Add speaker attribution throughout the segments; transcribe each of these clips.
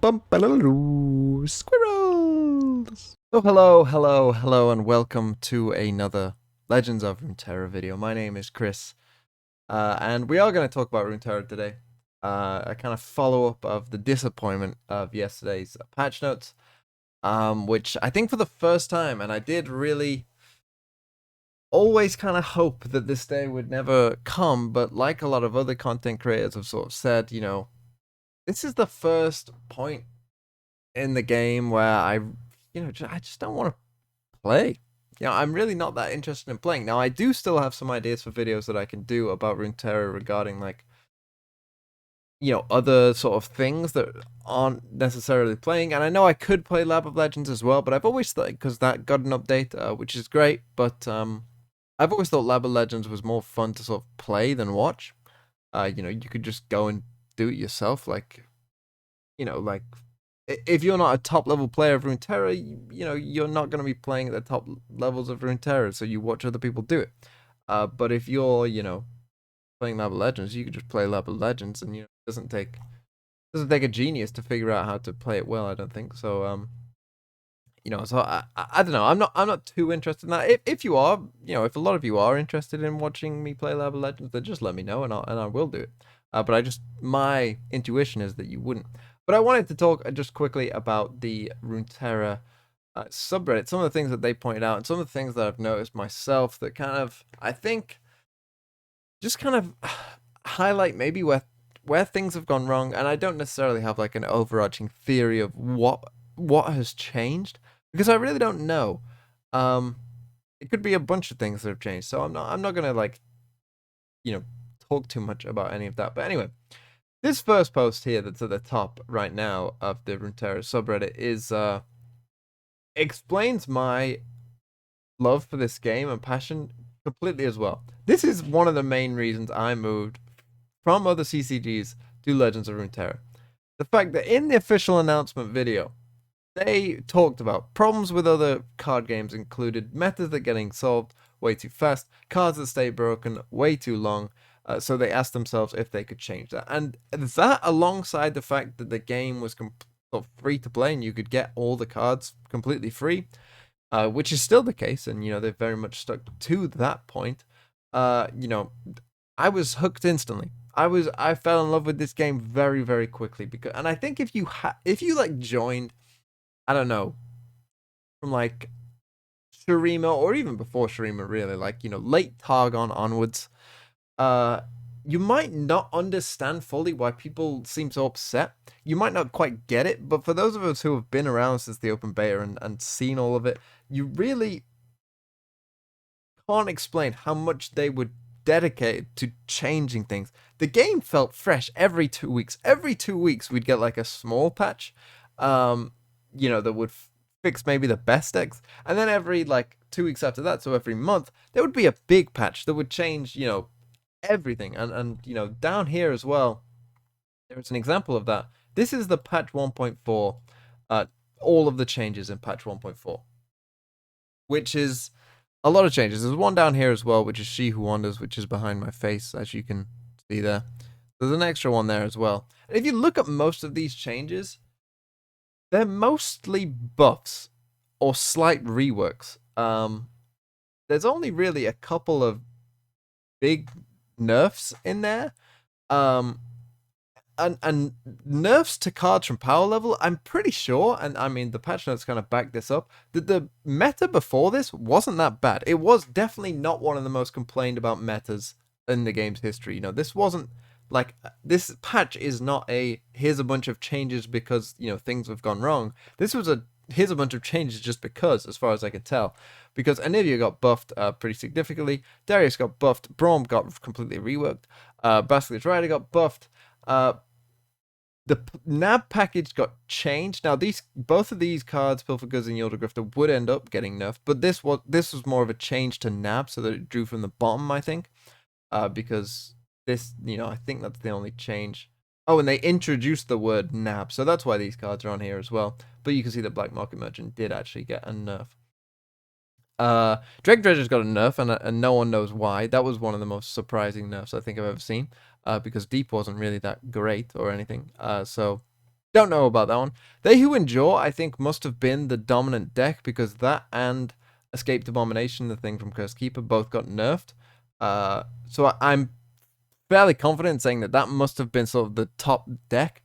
Speaker 1: Bumpaloo, squirrels! So hello, and welcome to another Legends of Runeterra video. My name is Chris, and we are going to talk about Runeterra today. A kind of follow-up of the disappointment of yesterday's patch notes, which I think for the first time, and I did really always kind of hope that this day would never come, but like a lot of other content creators have sort of said, this is the first point in the game where I just don't want to play. I'm really not that interested in playing. Now, I do still have some ideas for videos that I can do about Runeterra regarding, like, other sort of things that aren't necessarily playing. And I know I could play Lab of Legends as well, but I've always thought, because that got an update, which is great, but I've always thought Lab of Legends was more fun to sort of play than watch. You could just go and do it yourself, like if you're not a top level player of Runeterra, you're not going to be playing at the top levels of Runeterra, so you watch other people do it. But if you're, playing Lab of Legends, you could just play Lab of Legends, and it doesn't take a genius to figure out how to play it well. I don't think so. So I don't know. I'm not too interested in that. If you are, if a lot of you are interested in watching me play Lab of Legends, then just let me know, and I will do it. But my intuition is that you wouldn't. But I wanted to talk just quickly about the Runeterra subreddit, some of the things that they pointed out, and some of the things that I've noticed myself that kind of, I think, just kind of highlight maybe where things have gone wrong. And I don't necessarily have like an overarching theory of what has changed, because I really don't know. It could be a bunch of things that have changed, so I'm not gonna like talk too much about any of that. But anyway, this first post here that's at the top right now of the Runeterra subreddit is explains my love for this game and passion completely as well. This is one of the main reasons I moved from other CCGs to Legends of Runeterra. The fact that in the official announcement video, they talked about problems with other card games included methods that are getting solved way too fast, cards that stay broken way too long. So they asked themselves if they could change that. And that, alongside the fact that the game was free to play and you could get all the cards completely free, which is still the case, and they've very much stuck to that point. I was hooked instantly. I fell in love with this game very, very quickly, and I think if you like joined, I don't know, from like Shurima, or even before Shurima, really, like late Targon onwards, uh you might not understand fully why people seem so upset. You might not quite get it, but for those of us who have been around since the open beta and seen all of it, you really can't explain how much they were dedicated to changing things. The game felt fresh every 2 weeks. Every 2 weeks we'd get like a small patch, that would fix maybe the best decks, and then every like 2 weeks after that, so every month, there would be a big patch that would change, everything. And down here as well, there's an example of that. This is the patch 1.4, all of the changes in patch 1.4, which is a lot of changes. There's one down here as well, which is She Who Wanders, which is behind my face, as you can see there. There's an extra one there as well. And if you look at most of these changes, they're mostly buffs or slight reworks. There's only really a couple of big nerfs in there. And nerfs to cards from power level, I'm pretty sure, and I mean the patch notes kind of back this up, that the meta before this wasn't that bad. It was definitely not one of the most complained about metas in the game's history. This wasn't like, this patch is not a here's a bunch of changes because things have gone wrong. This was a here's a bunch of changes just because, as far as I can tell, because Anivia got buffed pretty significantly, Darius got buffed, Braum got completely reworked, Basilisk Rider got buffed. The NAB package got changed. Now, both of these cards, Pilfer Goods and Yelder Grifter, would end up getting nerfed, but this was more of a change to NAB, so that it drew from the bottom, I think, because this, I think that's the only change. Oh, and they introduced the word NAB, so that's why these cards are on here as well. But you can see that Black Market Merchant did actually get a nerf. Drake Dredger's got a nerf, and no one knows why. That was one of the most surprising nerfs I think I've ever seen, because Deep wasn't really that great or anything. So Don't know about that one. They Who Endure, I think, must have been the dominant deck because that and Escaped Abomination, the thing from Curse Keeper, both got nerfed. So I'm fairly confident in saying that that must have been sort of the top deck.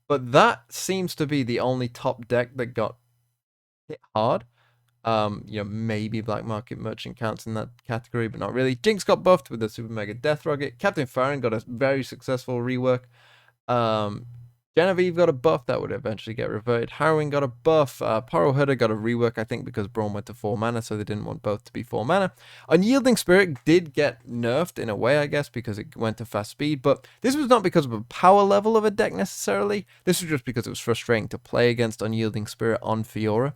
Speaker 1: But that seems to be the only top deck that got hit hard. Maybe Black Market Merchant counts in that category, but not really. Jinx got buffed with the Super Mega Death Rocket. Captain Farron got a very successful rework. Um, Genevieve got a buff that would eventually get reverted. Harrowing got a buff. Paro Hudder got a rework, I think, because Braum went to 4 mana, so they didn't want both to be 4 mana. Unyielding Spirit did get nerfed in a way, I guess, because it went to fast speed, but this was not because of a power level of a deck necessarily. This was just because it was frustrating to play against Unyielding Spirit on Fiora.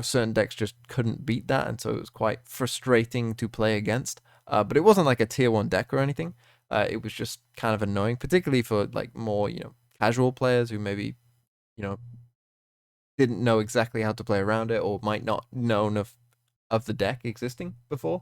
Speaker 1: Certain decks just couldn't beat that, and so it was quite frustrating to play against. But it wasn't like a tier 1 deck or anything. It was just kind of annoying, particularly for like more, casual players who maybe, didn't know exactly how to play around it or might not known of the deck existing before.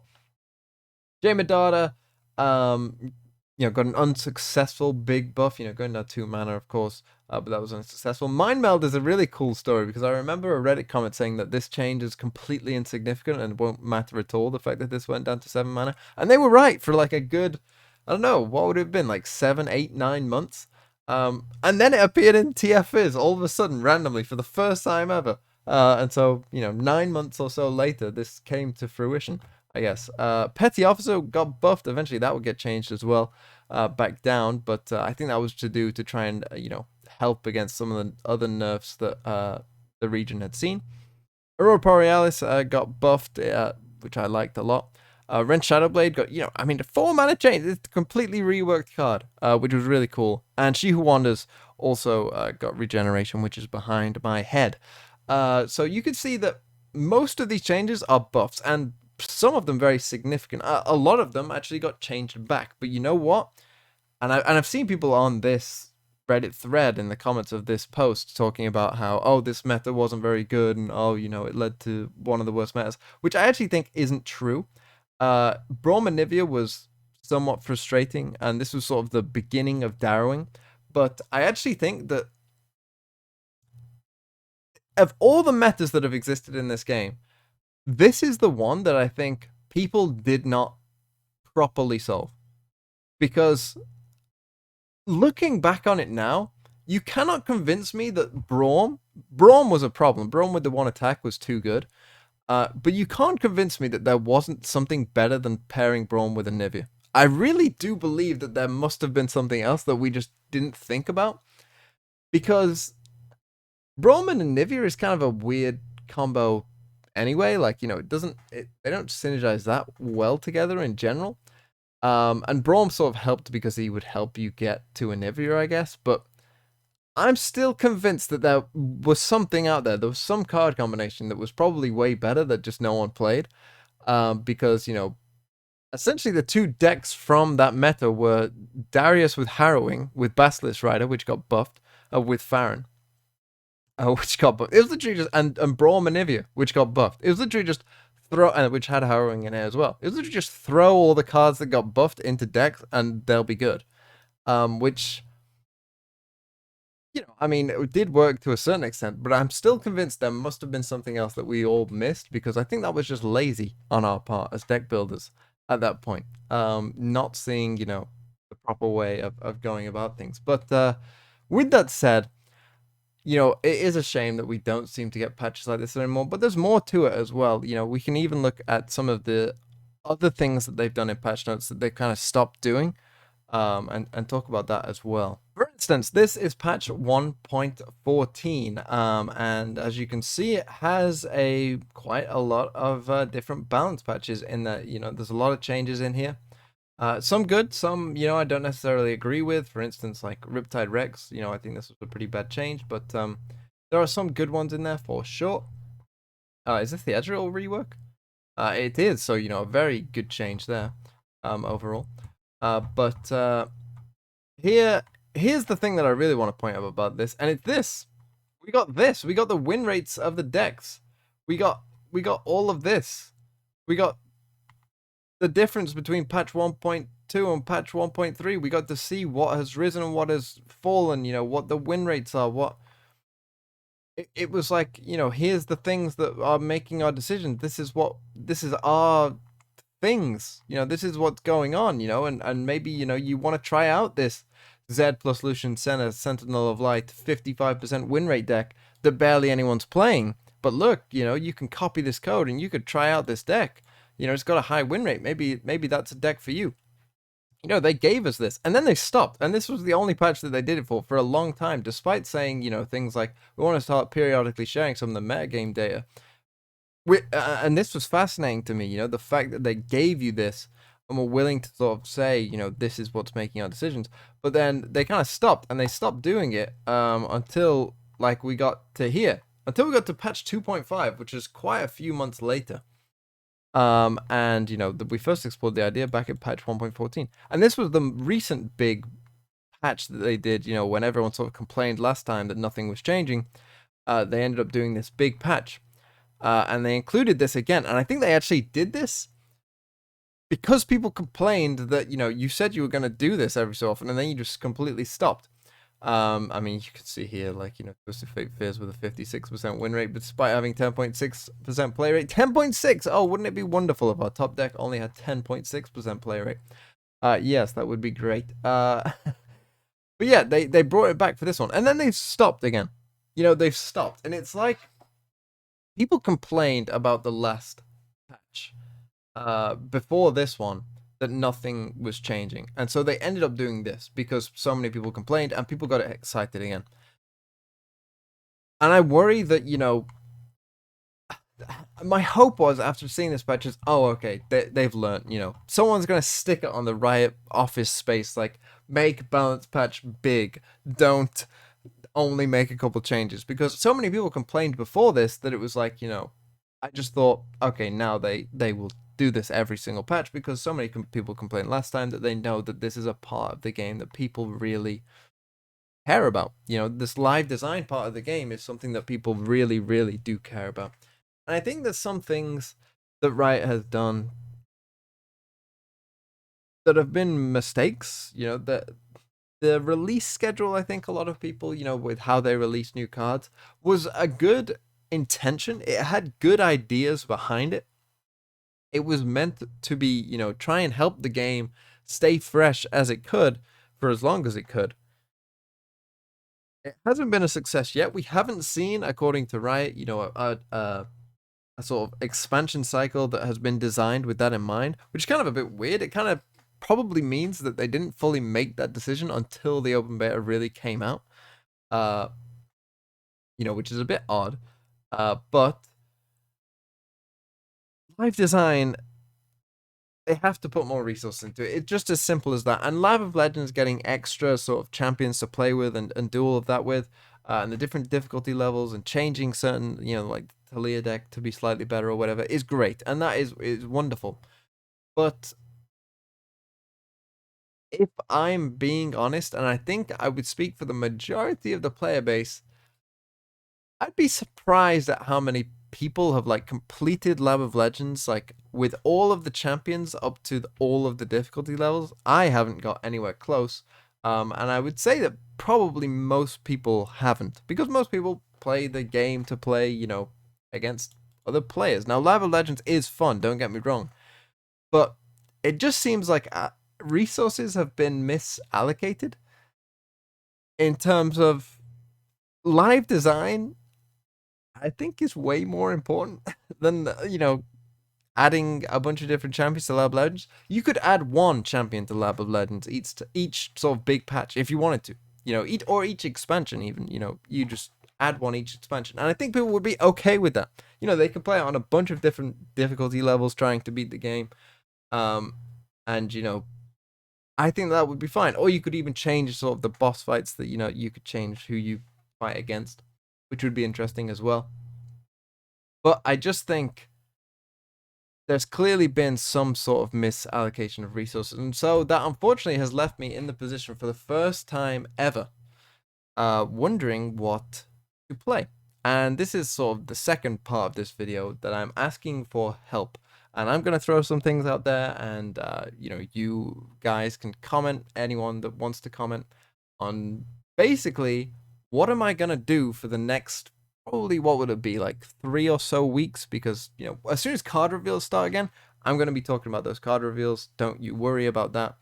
Speaker 1: Jay Madada, got an unsuccessful big buff, going down 2 mana, of course, but that was unsuccessful. Mind Meld is a really cool story because I remember a Reddit comment saying that this change is completely insignificant and won't matter at all, the fact that this went down to 7 mana. And they were right for like a good, I don't know, what would it have been, like 7, 8, 9 months? And then it appeared in TFIs all of a sudden, randomly, for the first time ever. And so, 9 months or so later, this came to fruition, I guess. Petty Officer got buffed. Eventually, that would get changed as well, back down. But I think that was to try and, help against some of the other nerfs that the region had seen. Aurora Borealis got buffed, which I liked a lot. Ren Shadowblade got, a 4 mana change. It's a completely reworked card, which was really cool. And She Who Wanders also got regeneration, which is behind my head. So you can see that most of these changes are buffs, and some of them very significant. A lot of them actually got changed back. But you know what? And I've seen people on this Reddit thread in the comments of this post talking about how, oh, this meta wasn't very good, and oh, it led to one of the worst metas, which I actually think isn't true. Braum and Nivea was somewhat frustrating, and this was sort of the beginning of Darrowing. But I actually think that of all the metas that have existed in this game, this is the one that I think people did not properly solve. Because looking back on it now, you cannot convince me that Braum was a problem. Braum with the 1 attack was too good. But you can't convince me that there wasn't something better than pairing Braum with a Nivea. I really do believe that there must have been something else that we just didn't think about. Because Braum and a Nivea is kind of a weird combo anyway. Like, they don't synergize that well together in general. And Braum sort of helped because he would help you get to a Nivea, I guess. But I'm still convinced that there was something out there. There was some card combination that was probably way better that just no one played. Because, essentially the 2 decks from that meta were Darius with Harrowing, with Basilisk Rider, which got buffed, with Farron, which got buffed. It was literally just, and Braum and Nivea, which got buffed. It was literally just which had Harrowing in it as well. It was literally just throw all the cards that got buffed into decks and they'll be good. Which, it did work to a certain extent, but I'm still convinced there must have been something else that we all missed, because I think that was just lazy on our part as deck builders at that point. Not seeing, the proper way of going about things. But with that said, it is a shame that we don't seem to get patches like this anymore, but there's more to it as well. We can even look at some of the other things that they've done in patch notes that they've kind of stopped doing, and talk about that as well. For instance, this is patch 1.14, and as you can see, it has quite a lot of different balance patches in that, there's a lot of changes in here. Some good, some, I don't necessarily agree with. For instance, like Riptide Rex, I think this was a pretty bad change, but there are some good ones in there for sure. Is this the Ezreal rework? It is, so, a very good change there, overall. But here's the thing that I really want to point out about this, and it's this. We got the win rates of the decks. We got all of this. We got the difference between patch 1.14 2 and patch 1.3, we got to see what has risen and what has fallen, what the win rates are, what it was like, here's the things that are making our decisions. This is our things, this is what's going on, and maybe, you want to try out this Zed plus Lucian Senna Sentinel of Light 55% win rate deck that barely anyone's playing. But look, you can copy this code and you could try out this deck. It's got a high win rate. Maybe that's a deck for you. They gave us this, and then they stopped. And this was the only patch that they did it for a long time, despite saying, things like, we want to start periodically sharing some of the metagame data. And this was fascinating to me, the fact that they gave you this and were willing to sort of say, this is what's making our decisions. But then they kind of stopped, and they stopped doing it until, like, we got to here. Until we got to patch 2.5, which is quite a few months later. And, we first explored the idea back at patch 1.14. And this was the recent big patch that they did, when everyone sort of complained last time that nothing was changing. They ended up doing this big patch. And they included this again. And I think they actually did this because people complained that, you said you were going to do this every so often, and then you just completely stopped. I mean, you can see here, like, Twisted Fate Fears with a 56% win rate, but despite having 10.6% play rate. 10.6! Oh, wouldn't it be wonderful if our top deck only had 10.6% play rate? Yes, that would be great. But yeah, they brought it back for this one. And then they've stopped again. They've stopped. And it's like, people complained about the last patch before this one that nothing was changing, and so they ended up doing this because so many people complained and people got excited again. And I worry that, my hope was, after seeing this patch, is, oh, okay, they've learned, someone's gonna stick it on the Riot office space, like, make balance patch big, don't only make a couple changes, because so many people complained before this that it was like, I just thought, okay, now they will do this every single patch, because so many people complained last time that they know that this is a part of the game that people really care about. This live design part of the game is something that people really, really do care about. And I think there's some things that Riot has done that have been mistakes, the release schedule, I think a lot of people, with how they release new cards, was a good intention. It had good ideas behind it. It was meant to be, try and help the game stay fresh as it could for as long as it could. It hasn't been a success yet. We haven't seen, according to Riot, a sort of expansion cycle that has been designed with that in mind, which is kind of a bit weird. It kind of probably means that they didn't fully make that decision until the open beta really came out, which is a bit odd. But live design, they have to put more resources into it. It's just as simple as that. And Live of Legends getting extra sort of champions to play with and do all of that with, and the different difficulty levels and changing certain, like Talia deck to be slightly better or whatever, is great. And that is wonderful. But if I'm being honest, and I think I would speak for the majority of the player base, I'd be surprised at how many people have, like, completed Lab of Legends, like, with all of the champions up to all of the difficulty levels. I haven't got anywhere close. And I would say that probably most people haven't, because most people play the game to play, against other players. Now, Lab of Legends is fun, don't get me wrong, but it just seems like resources have been misallocated in terms of live design. I think is way more important than, adding a bunch of different champions to Lab of Legends. You could add one champion to Lab of Legends each sort of big patch if you wanted to, each expansion even, you just add one each expansion. And I think people would be okay with that. They can play it on a bunch of different difficulty levels trying to beat the game. And, I think that would be fine. Or you could even change sort of the boss fights that, you could change who you fight against, which would be interesting as well. But I just think there's clearly been some sort of misallocation of resources. And so that unfortunately has left me in the position for the first time ever, wondering what to play. And this is sort of the second part of this video that I'm asking for help. and I'm gonna throw some things out there, and you guys can comment. Anyone that wants to comment on basically what am I gonna do for the next probably what would it be like 3 or so weeks? Because as soon as card reveals start again, I'm gonna be talking about those card reveals. Don't you worry about that.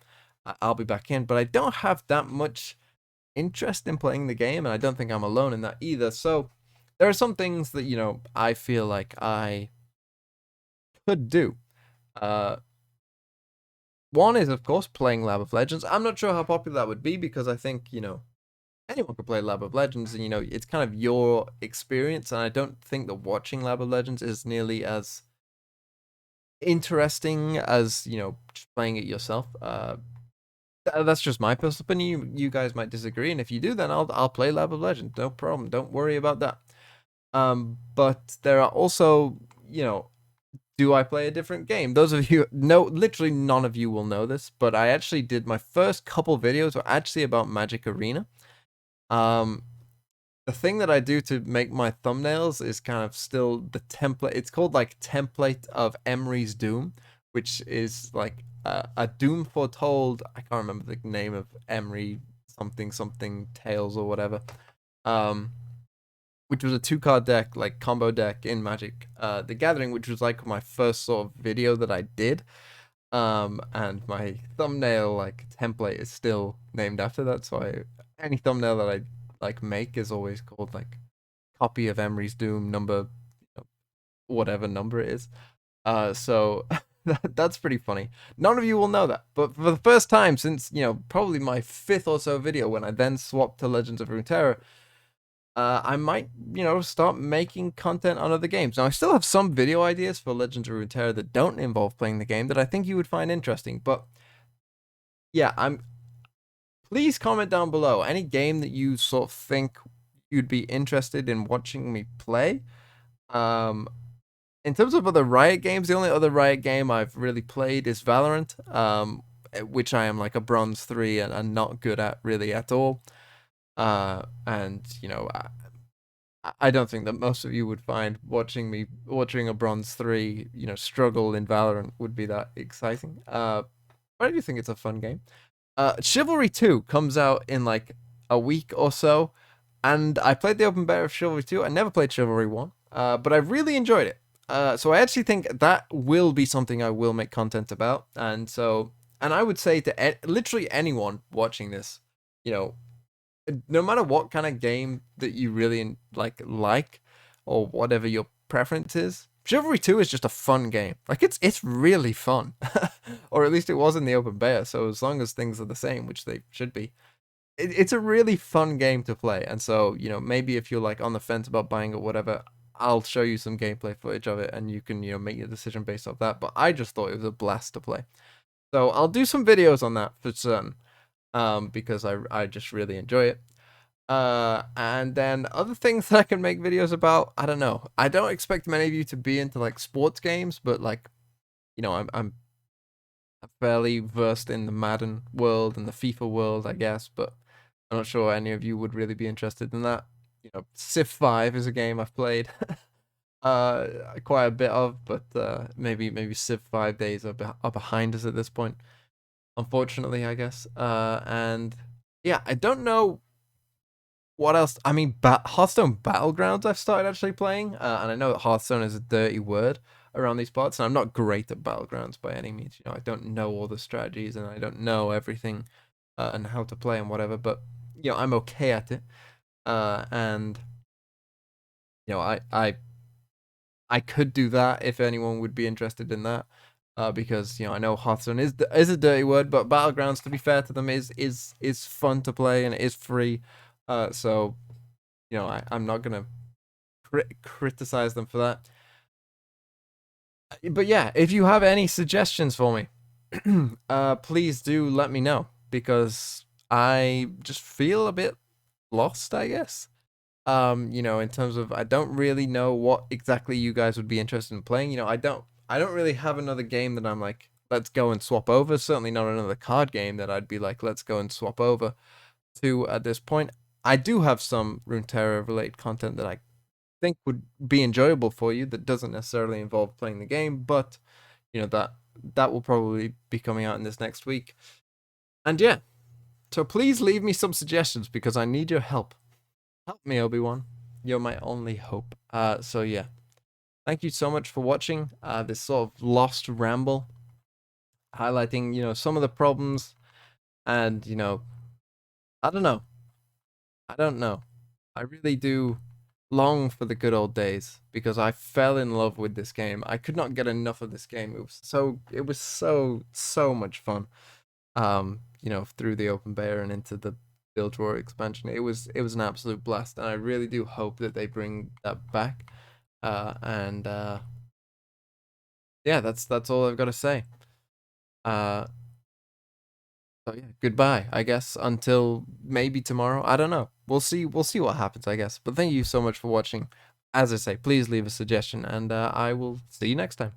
Speaker 1: I'll be back in, but I don't have that much interest in playing the game, and I don't think I'm alone in that either. So there are some things that I feel like I could do. Uh, One is of course playing Lab of Legends. I'm not sure how popular that would be because I think anyone could play Lab of Legends, and it's kind of your experience. And I don't think that watching Lab of Legends is nearly as interesting as just playing it yourself. That's just my personal opinion. You guys might disagree, and if you do, then I'll play Lab of Legends. No problem. Don't worry about that. But there are also, do I play a different game? Those of you know, literally none of you will know this, but I actually did my first couple videos were actually about Magic Arena. The thing that I do to make my thumbnails is kind of still the template. It's called like Template of Emery's Doom, which is like a Doom foretold. I can't remember the name of Emery something something Tales or whatever. Which was a 2-card deck, like combo deck in Magic the Gathering, which was like my first sort of video that I did. And my thumbnail like template is still named after that, so any thumbnail that I like make is always called like copy of Emery's Doom number, whatever number it is. So that's pretty funny. None of you will know that, but for the first time since probably my 5th or so video, when I then swapped to Legends of Runeterra, I might start making content on other games. Now I still have some video ideas for Legends of Runeterra that don't involve playing the game that I think you would find interesting. But yeah, please comment down below any game that you sort of think you'd be interested in watching me play. In terms of other Riot games, the only other Riot game I've really played is Valorant, which I am like a bronze 3 and not good at really at all. And I don't think that most of you would find watching a bronze 3 struggle in Valorant would be that exciting. But I do think it's a fun game. Chivalry 2 comes out in like a week or so, and I played the open beta of Chivalry 2. I never played Chivalry 1, but I really enjoyed it. So I actually think that will be something I will make content about. And I would say to literally anyone watching this, no matter what kind of game that you really like or whatever your preference is, Chivalry 2 is just a fun game. Like it's really fun. Or at least it was in the open beta, so as long as things are the same, which they should be, it's a really fun game to play. And so, maybe if you're like on the fence about buying it, whatever, I'll show you some gameplay footage of it and you can, make your decision based off that. But I just thought it was a blast to play. So I'll do some videos on that for certain. Because I just really enjoy it. And then other things that I can make videos about, I don't know. I don't expect many of you to be into like sports games, but like, I'm fairly versed in the Madden world and the FIFA world, I guess, but I'm not sure any of you would really be interested in that. Civ 5 is a game I've played quite a bit of, but maybe Civ 5 days are behind us at this point, unfortunately, I guess. And yeah, I don't know what else. I mean, Hearthstone Battlegrounds I've started actually playing, and I know that Hearthstone is a dirty word around these parts, and I'm not great at Battlegrounds by any means. I don't know all the strategies, and I don't know everything, and how to play and whatever, but I'm okay at it. And I could do that if anyone would be interested in that. Because I know Hearthstone is a dirty word, but Battlegrounds, to be fair to them, is fun to play and it is free. So I'm not gonna criticize them for that. But yeah, if you have any suggestions for me, please do let me know, because I just feel a bit lost, I guess. In terms of I don't really know what exactly you guys would be interested in playing. I don't really have another game that I'm like, let's go and swap over. Certainly not another card game that I'd be like, let's go and swap over to at this point. I do have some Runeterra related content that I think would be enjoyable for you that doesn't necessarily involve playing the game, but that will probably be coming out in this next week. And yeah, so please leave me some suggestions because I need your help. Help me, Obi-Wan. You're my only hope. So yeah, thank you so much for watching this sort of lost ramble, highlighting some of the problems, and I don't know, I don't know. I really do long for the good old days because I fell in love with this game. I could not get enough of this game. It was so much fun. Through the open beta and into the Build War expansion. It was an absolute blast, and I really do hope that they bring that back. And yeah, that's all I've got to say. Uh, so yeah, goodbye. I guess until maybe tomorrow. I don't know. We'll see. We'll see what happens. I guess. But thank you so much for watching. As I say, please leave a suggestion, and I will see you next time.